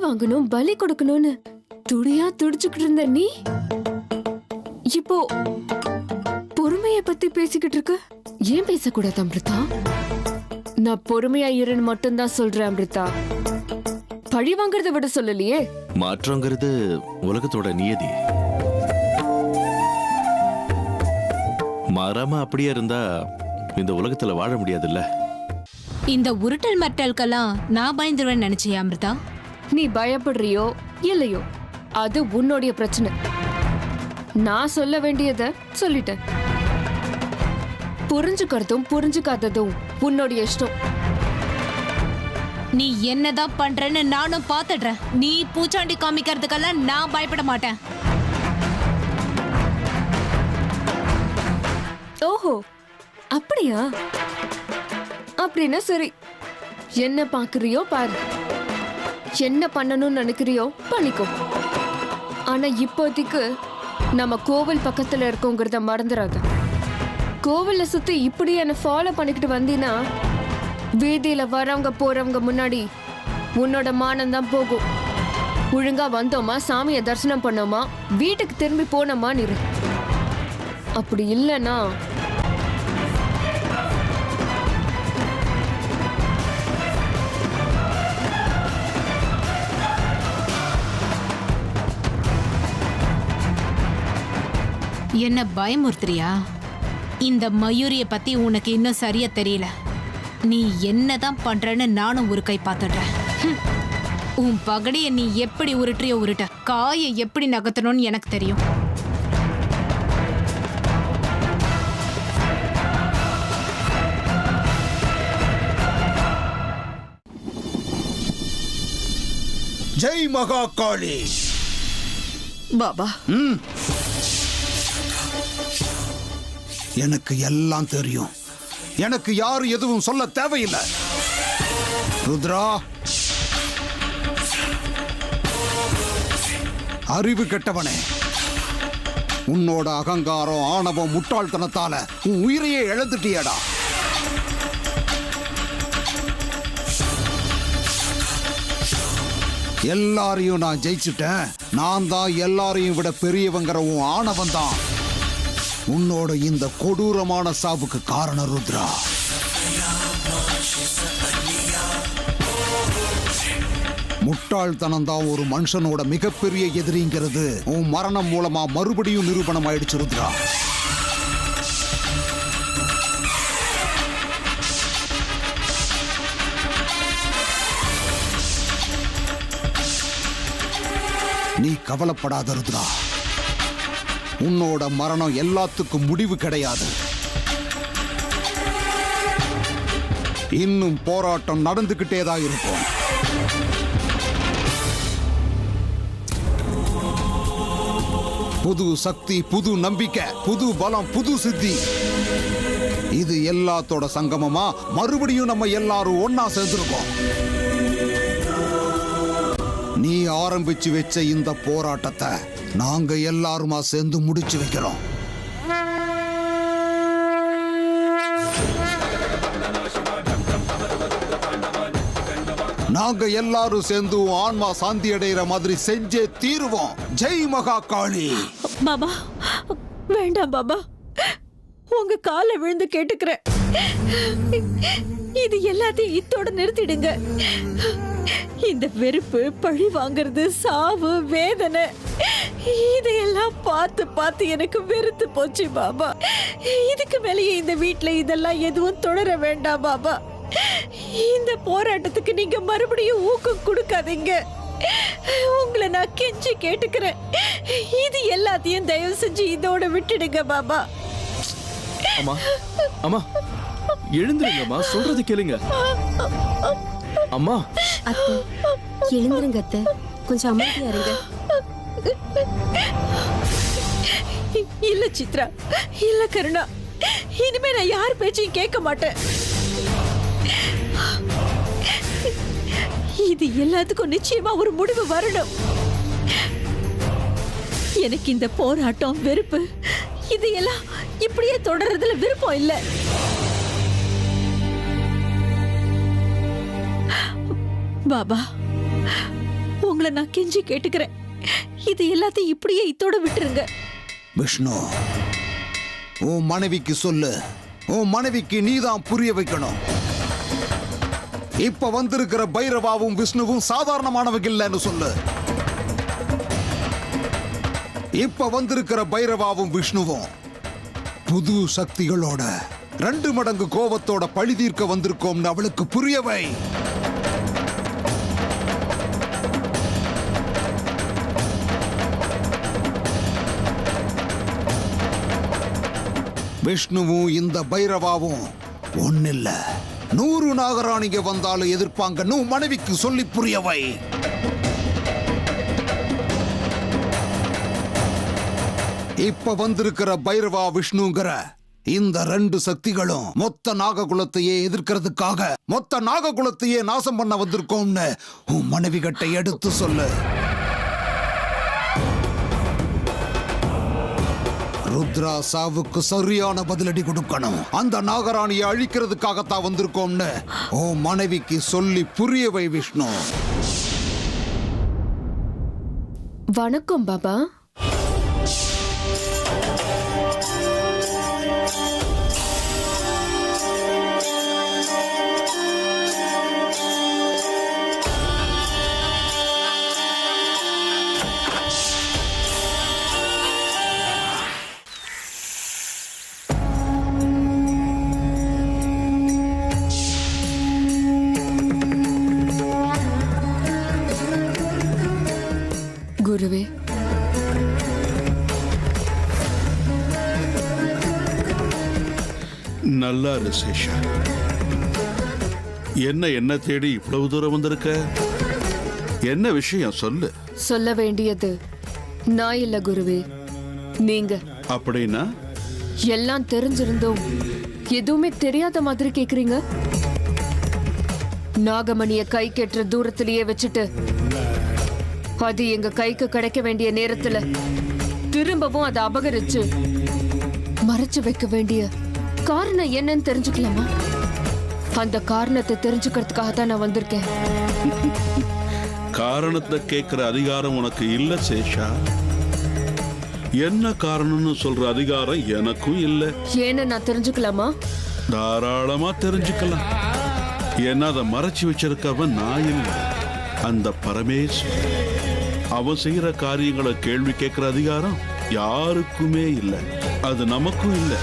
வாங்கணும், பலி கொடுக்கணும்னு துடியா துடிச்சுக்கிட்டு இருந்த நீ இப்போ பொறுமைய பத்தி பேசிக்கிட்டு இருக்க. ஏன் பேசக்கூடாது அமிர்தா? நான் பொறுமையா இருன்னு மட்டும்தான் சொல்றேன் அமிர்தா. பழி வாங்கறத விட சொல்லலையே. மாற்றங்கிறது உலகத்தோட நியதி. மாறாம அப்படியே இருந்தா இந்த உலகத்துல வாழ முடியாதுல்ல. இந்த உருட்டல் மட்டல்கெல்லாம் நான் பயந்துருவேன் நினைச்சியா அமிர்தா? நீ பயப்படுறியோ இல்லையோ அது உன்னுடைய பிரச்சனை. நான் சொல்ல வேண்டியத சொல்லிட்டேன். புரிஞ்சுக்கிறதும் புரிஞ்சுக்காததும் உன்னுடைய இஷ்டம். நீ என்னதான் பண்றன்னு நானும் பாத்துடுறேன். நீ பூச்சாண்டி காமிக்கிறதுக்கெல்லாம் நான் பயப்பட மாட்டேன். ஓஹோ, அப்படியா? அப்படின்னா சரி, என்ன பாக்குறியோ பாரு, என்ன பண்ணணும்னு நினைக்கிறியோ பண்ணிக்கோ. ஆனா இப்போதைக்கு நம்ம கோவில் பக்கத்துல இருக்கோங்கிறத மறந்துடாத. கோவில சுத்தி இப்படி என்ன ஃபாலோ பண்ணிக்கிட்டு வந்தீன்னா வீதியில வரவங்க போறவங்க முன்னாடி உன்னோட மானம் தான் போகும். ஒழுங்கா வந்தோமா, சாமியை தரிசனம் பண்ணோமா, வீட்டுக்கு திரும்பி போனோமா இரு. அப்படி இல்லைன்னா என்ன பயமுறுத்துறியா? இந்த மயூரிய பத்தி உனக்கு இன்னும் சரியா தெரியல. நீ என்னதான் பண்றன்னு நானும் ஒரு கை பார்த்துடுறேன். உன் பகடிய நீ எப்படி உருட்டுறியோ உருட்ட, காயை எப்படி நகர்த்தணும்னு எனக்கு தெரியும். ஜெய் மகா காளி. பாபா, எனக்கு எல்லாம் தெரியும். எனக்கு யாரும் எதுவும் சொல்ல தேவையில்லை. ருத்ரா, அறிவு கெட்டவனே, உன்னோட அகங்காரம், ஆணவம், முட்டாள்தனத்தால உன் உயிரையே இழந்துட்டியடா. எல்லாரையும் நான் ஜெயிச்சுட்டேன். நான் தான் எல்லாரையும் விட பெரியவங்கிற உன் ஆணவம் தான் உன்னோட இந்த கொடூரமான சாவுக்கு காரணம் ருத்ரா. முட்டாள்தனம் தான் ஒரு மனுஷனோட மிகப்பெரிய எதிரிங்கிறது உன் மரணம் மூலமா மறுபடியும் நிரூபணம் ஆயிடுச்சு ருத்ரா. நீ கவலைப்படாத ருத்ரா. உன்னோட மரணம் எல்லாத்துக்கும் முடிவு கிடையாது. இன்னும் போராட்டம் நடந்துகிட்டேதான் இருக்கும். புது சக்தி, புது நம்பிக்கை, புது பலம், புது சித்தி, இது எல்லாத்தோட சங்கமமா மறுபடியும் நம்ம எல்லாரும் ஒன்னா சேர்ந்திருக்கோம். நீ ஆரம்பிச்சு வச்ச இந்த போராட்டத்தை நாங்க எல்லாருமா சேர்ந்து முடிச்சு வைக்கிறோம். நாங்க எல்லாரும் சேர்ந்து ஆன்மா சாந்தி அடைகிற மாதிரி செஞ்சே தீருவோம். ஜெய் மகா காளி. பாபா, வேண்டாம் பாபா, உங்க காலை விழுந்து கேட்டுக்கிறேன். இது எல்லாத்தையும் இத்தோட நிறுத்திடுங்க. இந்த வெறுப்பு, பழி வாங்குறது, சாவு, வேதனை, இதையெல்லாம் பார்த்து பார்த்து எனக்கு வெறுத்து போச்சு பாபா. இதுக்கு மேலேயே இந்த வீட்டுல இதெல்லாம் எதுவும் தொடர வேண்டாம் பாபா. இந்த போராட்டத்துக்கு நீங்க மறுபடியும் ஊக்கம் கொடுக்காதீங்க. உங்களை நான் கெஞ்சி கேட்டுக்கிறேன். இது எல்லாத்தையும் தயவு செஞ்சு இதோட விட்டுடுங்க பாபா. அம்மா, அம்மா எழுந்துருங்கம்மா, சொல்றது கேளுங்க. அம்மா, அத்தை எழுந்துருங்க அத்தை, கொஞ்சம் அமைதியா இருங்க. இல்ல சித்ரா, இல்ல கருணா, இனிமே நான் யார் பேச்சையும் கேட்க மாட்டேன். இது எல்லாத்துக்கும் நிச்சயமா ஒரு முடிவு வரணும். எனக்கு இந்த போராட்டம், வெறுப்பு, இதையெல்லாம் இப்படியே தொடர்றதுல விருப்பம் இல்லை. பாபா, உங்களை நான் கெஞ்சி கேட்டுக்கிறேன். இது எல்லாத்தையும் இப்படியே இத்தோட விட்டுருங்க. விஷ்ணு, உன் மனைவிக்கு சொல்லு, உன் மனைவிக்கு நீதான் புரிய வைக்கணும். இப்ப வந்திருக்கிற பைரவாவும் விஷ்ணுவும் சாதாரணமானவங்க இல்லைன்னு சொல்லு. இப்ப வந்திருக்கிற பைரவாவும் விஷ்ணுவும் புது சக்திகளோட 2 மடங்கு கோபத்தோட பழி தீர்க்க வந்திருக்கோம்னு அவளுக்கு புரியவை. விஷ்ணுவும் இந்த பைரவாவும் ஒன்னில்ல, 100 நாகராணிங்க வந்தாலும் எதிர்ப்பாங்கன்னு மனைவிக்கு சொல்லி புரியவை. இப்ப வந்திருக்கிற பைரவா விஷ்ணுங்கிற இந்த 2 சக்திகளும் மொத்த நாககுலத்தையே எதிர்க்கிறதுக்காக மொத்த நாககுலத்தையே நாசம் பண்ண வந்திருக்கோம்னு உன் மனைவி கிட்ட எடுத்து சொல்லு. ருத்ரா சாவுக்கு சரியான பதிலடி கொடுக்கணும். அந்த நாகராணியை அழிக்கிறதுக்காகத்தான் வந்திருக்கோம்னு உன் மனைவிக்கு சொல்லி புரியவை விஷ்ணு. வணக்கம் பாபா. குருவே, நல்லா இரு சேஷா. என்ன தேடி இவ்வளவு தூரம் வந்திருக்க? என்ன விஷயம் சொல்லு. சொல்ல வேண்டியது நான் இல்ல குருவே, நீங்க. அப்படின்னா எல்லாம் தெரிஞ்சிருந்தோம் எதுவுமே தெரியாத மாதிரி கேக்குறீங்க. நாகமணிய கை கெட்டுற தூரத்திலேயே வச்சுட்டு அது எங்க கைக்கு கிடைக்க வேண்டிய நேரத்துல திரும்பவும் அதை அபகரிச்சு மறைச்சு வைக்க வேண்டிய காரணம் என்னன்னு தெரிஞ்சுக்கலாமா? அந்த காரணத்தை தெரிஞ்சுக்கிறதுக்காக தான் நான் வந்திருக்கேன். காரணத்தை கேட்கிற அதிகாரம் உனக்கு இல்ல சேஷா. என்ன காரணம்னு சொல்ற அதிகாரம் எனக்கும் இல்ல. ஏன்னு நான் தெரிஞ்சுக்கலாமா? தாராளமா தெரிஞ்சுக்கலாம். ஏன்னா அதை மறைச்சு வச்சிருக்கவன் நான் இல்லை, அந்த பரமேஸ்வரன். அவன் செய்யற காரியங்களை கேள்வி கேட்கிற அதிகாரம் யாருக்குமே இல்லை. அது நமக்கும் இல்லை.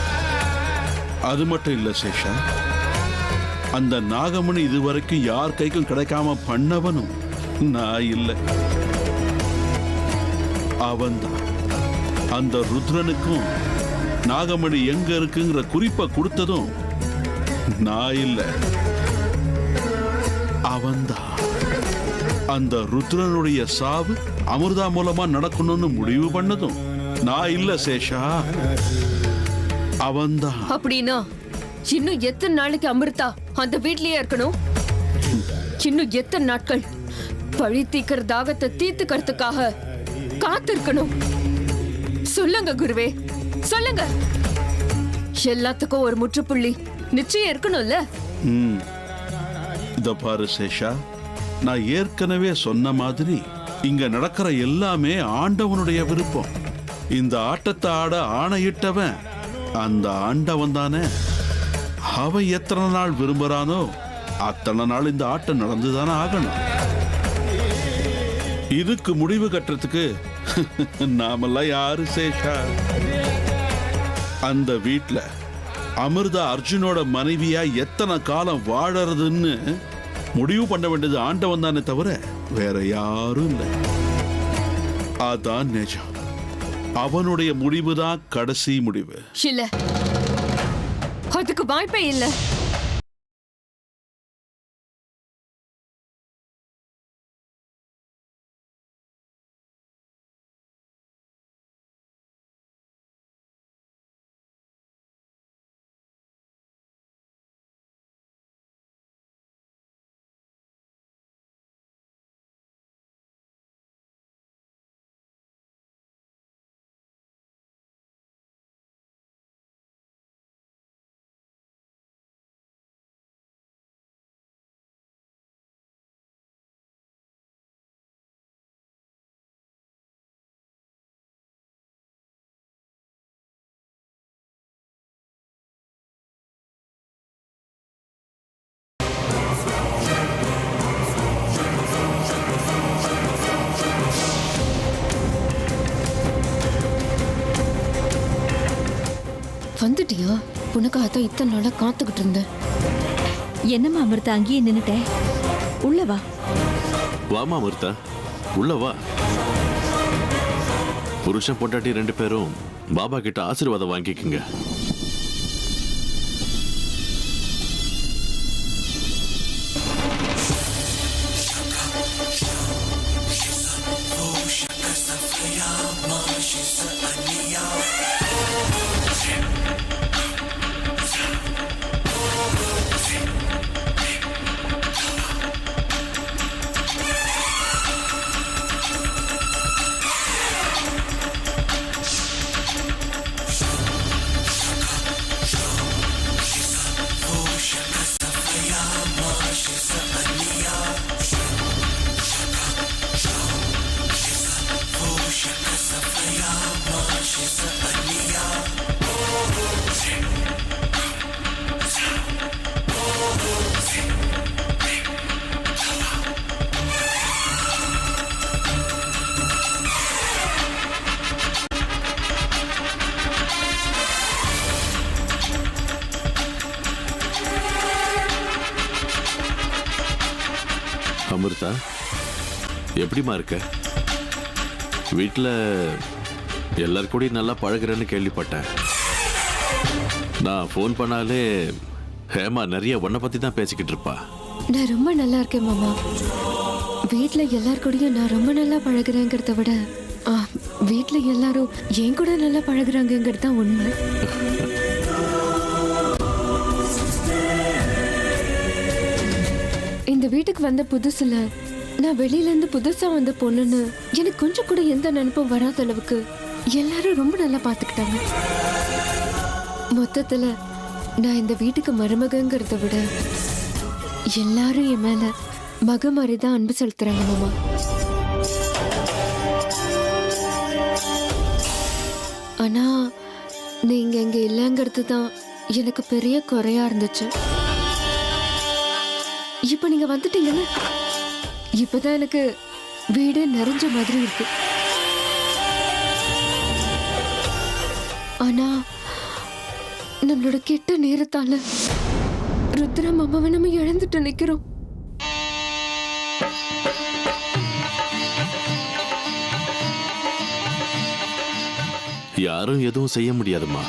அது மட்டும் இல்ல சேஷா, அந்த நாகமணி இதுவரைக்கும் யார் கைக்கும் கிடைக்காம பண்ணவனும் நான் இல்லை, அவன்தான். அந்த ருத்ரனுக்கும் நாகமணி எங்க இருக்குங்கிற குறிப்பை கொடுத்ததும் நான் இல்லை, அவன்தான். அந்த ருத்ரனுடைய சாவு அமிர்தா மூலமா நடக்கணும்னு முடிவு பண்ணதும் நான் இல்ல சேஷா, அவன்தான். அப்படின்னா இன்னும் எத்தனை நாளைக்கு அமிர்தா அந்த வீட்லயே இருக்கணும்? இன்னும் எத்தனை நாட்கள் பழி தீக்கிற தாகத்தை தீர்த்துக்கிறதுக்காக காத்திருக்கணும்? சொல்லுங்க குருவே, சொல்லுங்க. எல்லாத்துக்கும் ஒரு முற்றுப்புள்ளி நிச்சயம் இருக்கணும்ல? இத பாரு சேஷா, நான் ஏற்கனவே சொன்ன மாதிரி இங்க நடக்கிற எல்லாமே ஆண்டவனுடைய விருப்பம். இந்த ஆட்டத்தை ஆட ஆணையிட்டவன் அந்த ஆண்டவன் தானே. அவன் எத்தனை நாள் விரும்புறானோ அத்தனை நாள் இந்த ஆட்டம் நடந்துதானே ஆகணும். இதுக்கு முடிவு கட்டுறதுக்கு நாமெல்லாம் யாரு சேஷா? அந்த வீட்ல அமிர்தா அர்ஜுனோட மனைவியா எத்தனை காலம் வாழறதுன்னு முடிவு பண்ண வேண்டியது ஆண்டவன் தானே தவிர வேற யாரும் இல்லை. அதான் நிஜம். அவனுடைய முடிவுதான் கடைசி முடிவு. இல்ல, அதுக்கு வாய்ப்பே இல்லை. வந்துட்டியா? உனக்காக தான் இத்தனை நாளா காத்துக்கிட்டு இருந்தேன். என்னம்மா அமிர்தா அங்கேயே நின்னுட்டேன், உள்ள வா. வாமா அமிர்தா, உள்ள வா. புருஷன் பொண்டாட்டி 2 பேரும் பாபா கிட்ட ஆசீர்வாதம் வாங்கிக்கங்க. அமிர்தா, எப்படிமா இருக்க? வீட்டில் எல்லார் கூடயும் நல்லா பழகுறேன்னு கேள்விப்பட்டேன். நான் ஃபோன் பண்ணாலே ஹேமா நிறைய உன்னை பற்றி தான் பேசிக்கிட்டு இருப்பா. நான் ரொம்ப நல்லா இருக்கேன் மாமா. வீட்ல எல்லார் கூடயும் நான் ரொம்ப நல்லா பழகுறேங்கிறத விட வீட்ல எல்லாரும் என் கூட நல்லா பழகுறாங்கிறது தான் உண்மை. இந்த வீட்டுக்கு வந்த புதுசுல நான் வெளியில இருந்து புதுசா வந்த பொண்ணுன்னு எனக்கு கொஞ்சம் கூட எந்த நினைப்பும் வராத அளவுக்கு எல்லாரும் ரொம்ப நல்லா பாத்துக்கிட்டாங்க. மொத்தத்துல நான் இந்த வீட்டுக்கு மருமகங்கிறத விட எல்லாரும் என் மேல மக மாதிரிதான் அன்பு செலுத்துறாங்க மாமா. ஆனா நீங்க இங்க இல்லைங்கிறது தான் எனக்கு பெரிய குறையா இருந்துச்சு. இப்ப நீங்க வந்துட்டீங்கல்ல, இப்பதான் எனக்கு வீடே நிறைஞ்ச மாதிரி இருக்கு. ஆனா நம்மளோட கெட்ட நேரத்தால ருத்ரா மாமாவை நம்ம இழந்துட்டு நிக்கிறோம். யாரும் எதுவும் செய்ய முடியாதுமா.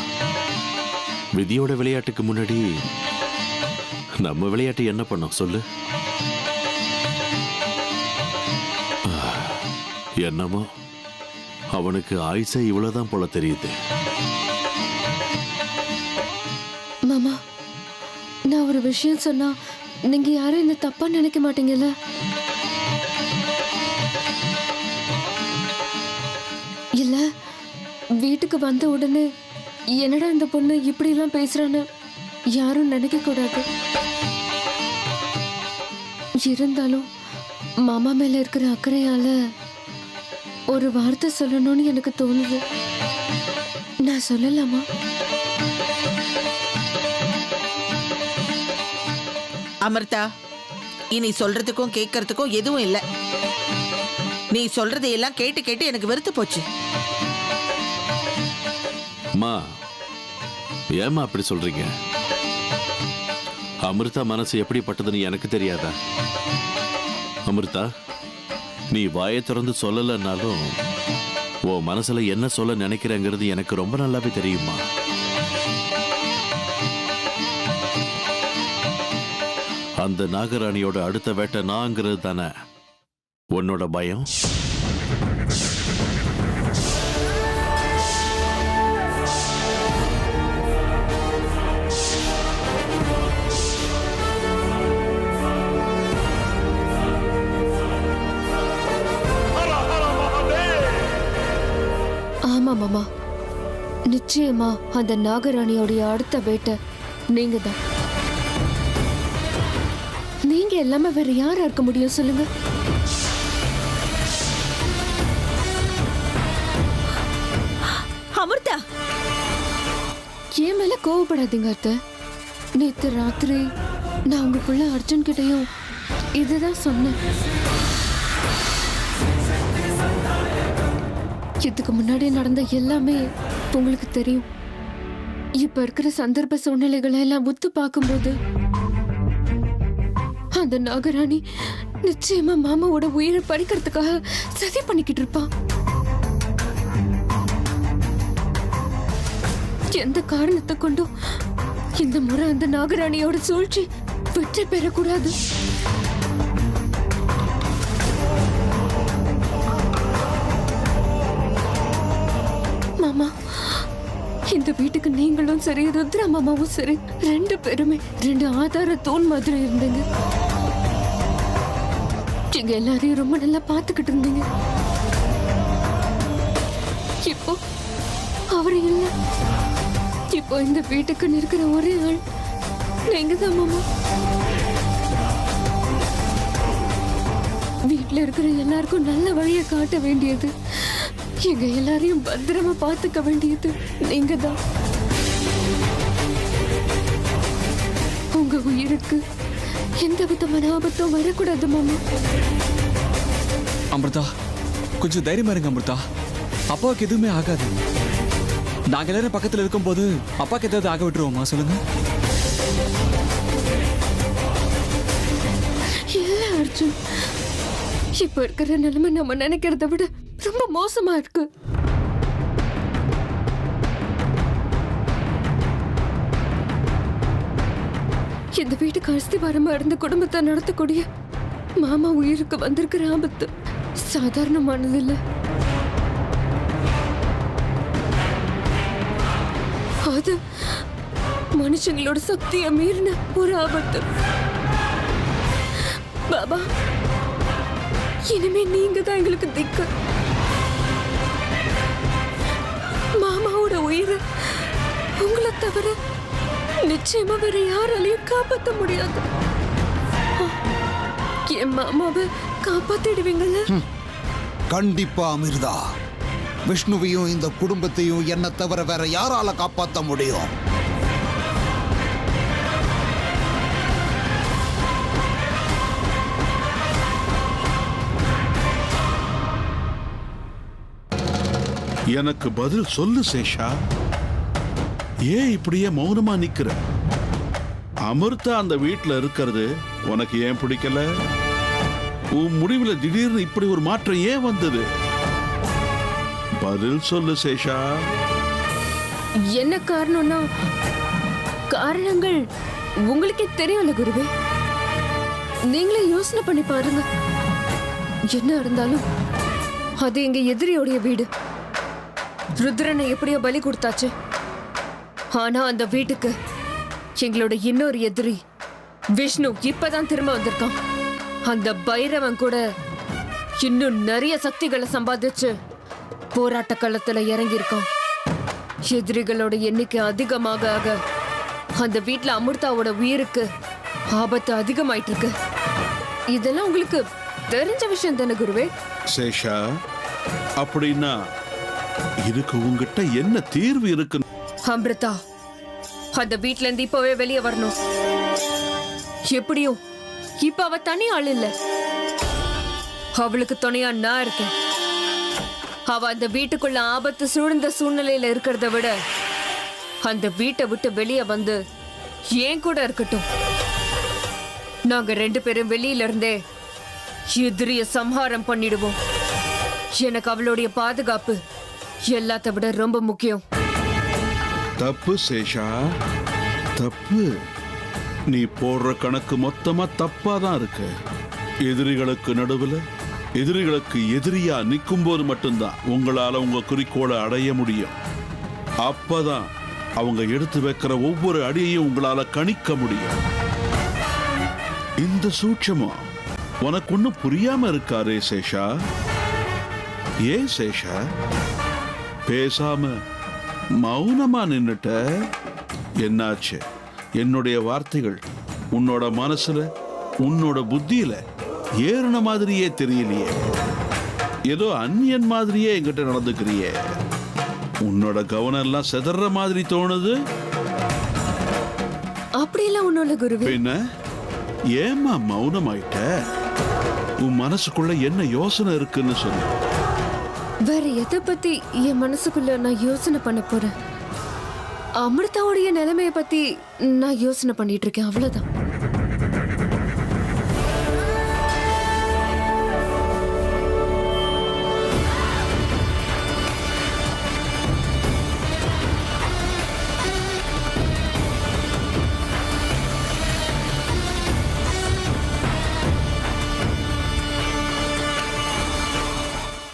விதியோட விளையாட்டுக்கு முன்னாடி நம்ம விளையாட்டு என்ன பண்ணோம் சொல்லு? என்னமோ அவனுக்கு ஆயுசே இவ்வளவுதான் போல தெரியுது. மாமா, நான் ஒரு விஷயம் சொன்னா நீங்க யாரும் என்ன தப்பா நினைக்க மாட்டீங்கல்ல? இல்ல வீட்டுக்கு வந்த உடனே என்னடா இந்த பொண்ணு இப்படி எல்லாம் பேசுறான்னு யாரும் நினைக்க கூடாது. இருந்தாலும் மாமா மேல இருக்கிற அக்கறையால ஒரு வார்த்தை சொல்லணும்னு எனக்கு தோணுது. நான் சொல்லலாமா? அமிர்தா, இனி சொல்றதுக்கும் கேட்கறதுக்கும் எதுவும் இல்லை. நீ சொல்றதையெல்லாம் கேட்டு கேட்டு எனக்கு வெறுத்து போச்சு. அம்மா, ஏம்மா அப்படி சொல்றீங்க? அமிர்தா மனசு எப்படிப்பட்டதுன்னு எனக்கு தெரியாதா? அமிர்தா, நீ வாயை திறந்து சொல்லலைன்னாலும் உன் மனசுல என்ன சொல்ல நினைக்கிறேங்கிறது எனக்கு ரொம்ப நல்லாவே தெரியுமா. அந்த நாகராணியோட அடுத்த வேட்டை நாங்கிறது தானே உன்னோட பயம்? ஆமா மாமா, நிச்சயமா அந்த நாகராணியோடைய அடுத்த வேட்டை நீங்க தான். நீங்க எல்லாமே வேற யாரா இருக்க முடியும் சொல்லுங்க? அமிர்தா, என் மேல கோவப்படாதீங்க அத்தை. நேத்து ராத்திரி நான் உங்களுக்குள்ள அர்ஜுன் கிட்டையும் இதுதான் சொன்னேன். இதுக்கு முன்னாடி நடந்த எல்லாமே உங்களுக்கு தெரியும். இப்ப இருக்கிற சந்தர்ப்ப சூழ்நிலைகளை எல்லாம் ஒத்து பார்க்கும்போது அந்த நாகராணி நிச்சயமா மாமாவோட உயிரை பறிக்கிறதுக்காக சதி பண்ணிக்கிட்டு இருப்பா. எந்த காரணத்தை கொண்டும் இந்த முறை அந்த நாகராணியோட சூழ்ச்சி வெற்றி பெறக்கூடாது. மாமா, இந்த வீட்டுக்கு நீங்களும் சரி, ருத்ரா மாமாவும் சரி, 2 பேருமே 2 ஆதார தூண் மாதிரி இருந்தீங்க. நீங்க எல்லாரையும் ரொம்ப நல்லா பாத்துக்கிட்டு இருந்தீங்க. இப்போ அவரு இல்ல. இப்போ இந்த வீட்டுக்கு இருக்கிற ஒரே ஆள் நீங்க தான் மாமா. வீட்டுல இருக்கிற எல்லாருக்கும் நல்ல வழியை காட்ட வேண்டியது, எங்க எல்லாரையும் பத்திரமா பாத்துக்க வேண்டியது நீங்க தான். உங்க உயிருக்கு எந்த விதமான ஆபத்தும் வரக்கூடாது மாமா. அமிர்தா, கொஞ்சம் தைரியமா இருங்க அமிர்தா. அப்பாவுக்கு எதுவுமே ஆகாது. நாங்க எல்லாரும் பக்கத்துல இருக்கும்போது அப்பாக்கு ஏதாவது ஆக விட்டுருவோமா சொல்லுங்க? இல்ல அர்ஜுன், இப்ப இருக்கிற நிலைமை நம்ம நினைக்கிறத விட ரொம்ப மோசமா இருக்கு. இந்த வீட்டுக்கு அஸ்திவாரமா இருந்த குடும்பத்தை நடத்தக்கூடிய மாமா உயிருக்கு வந்திருக்கிற ஆபத்து சாதாரணமானது இல்ல. அது மனுஷங்களோட சக்தியை மீறின ஒரு ஆபத்து. பாபா, இனிமே நீங்க தான் எங்களுக்கு திக்கு. மாமாவோட உயிரை உங்களை தவிர நிச்சயமா வேற யாராலையும் காப்பாற்ற முடியாது. என் மாமாவை காப்பாத்திடுவீங்கல்ல? கண்டிப்பா அமிர்தா. விஷ்ணுவையும் இந்த குடும்பத்தையும் என்ன தவிர வேற யாரால காப்பாற்ற முடியும்? எனக்கு பதில் சொல்லு சேஷா. ஏன் இப்படியே மௌனமா நிக்கிற? அமிர்தா அந்த வீட்டுல இருக்கிறது உனக்கு ஏன் பிடிக்கல? உன் முடிவுல திடீர்னு இப்படி ஒரு மாற்றம் ஏன் வந்தது? பதில் சொல்லு சேஷா. என்ன காரணம்னா, காரணங்கள் உங்களுக்கே தெரியும்ல குருவே. நீங்களே யோசனை பண்ணி பாருங்க. என்ன இருந்தாலும் அது எங்க எதிரியோடைய வீடு. ருத்ரனை எப்படியோ பலி கொடுத்தாச்சு. ஆனா அந்த வீட்டுக்கு எங்களோட இன்னொரு எதிரி விஷ்ணு இப்பதான் திரும்ப வந்திருக்கான். அந்த பைரவன் கூட இன்னும் நிறைய சக்திகளை சம்பாதிச்சு போராட்ட களத்துல இறங்கியிருக்கான். எதிரிகளோட எண்ணிக்கை அதிகமாக ஆக அந்த வீட்டுல அமிர்தாவோட உயிருக்கு ஆபத்து அதிகமாயிட்டு இருக்கு. இதெல்லாம் உங்களுக்கு தெரிஞ்ச விஷயம் தானே குருவே? சேஷா, அப்படின்னா இதுக்கு உங்ககிட்ட என்ன தீர்வு இருக்கு? அமிர்தா அந்த வீட்ல இருந்து இப்பவே வெளியே வரணும். எப்படியும் இப்ப அவ தனி ஆள் இல்ல, அவளுக்கு துணையா நான் இருக்கேன். அவ அந்த வீட்டுக்குள்ள ஆபத்து சூழ்ந்த சூழ்நிலையில இருக்கிறத விட அந்த வீட்டை விட்டு வெளியே வந்து ஏன் கூட இருக்கட்டும். நாங்க 2 பேரும் வெளியில இருந்தே எதிரிய சம்ஹாரம் பண்ணிடுவோம். எனக்கு அவளுடைய பாதுகாப்பு எல்லாத்த விட ரொம்ப முக்கியம். தப்பு சேஷா, தப்பு. நீ போடுற கணக்கு மொத்தமா தப்பாதான் இருக்கு. எதிரிகளுக்கு நடுவுல எதிரிகளுக்கு எதிரியா நிற்கும் போது மட்டும்தான் உங்களால உங்க குறிக்கோளை அடைய முடியும். அப்பதான் அவங்க எடுத்து வைக்கிற ஒவ்வொரு அடியையும் உங்களால கணிக்க முடியும். இந்த சூட்சமம் உனக்கு ஒன்னும் புரியாம இருக்காரே சேஷா. ஏன் சேஷா பேசாம மௌனமா நின்னுட்ட? என்னாச்சு? என்னுடைய வார்த்தைகள் உன்னோட மனசுல உன்னோட புத்தியில ஏறின மாதிரியே தெரியலையே. ஏதோ அந்நியன் மாதிரியே என்கிட்ட நடந்துக்கிறியே. உன்னோட கவனம் எல்லாம் செதற மாதிரி தோணுது. அப்படியெல்லாம் ஒண்ணும் இல்ல குருவே. என்ன ஏமா மௌனமாயிட்ட? உன் மனசுக்குள்ள என்ன யோசனை இருக்குன்னு சொல்லு. வேற எதை பத்தி என் மனசுக்குள்ள நான் யோசனை பண்ண போறேன்? அமிர்தாவுடைய நிலைமைய பத்தி நான் யோசனை பண்ணிட்டு இருக்கேன், அவ்வளவுதான்.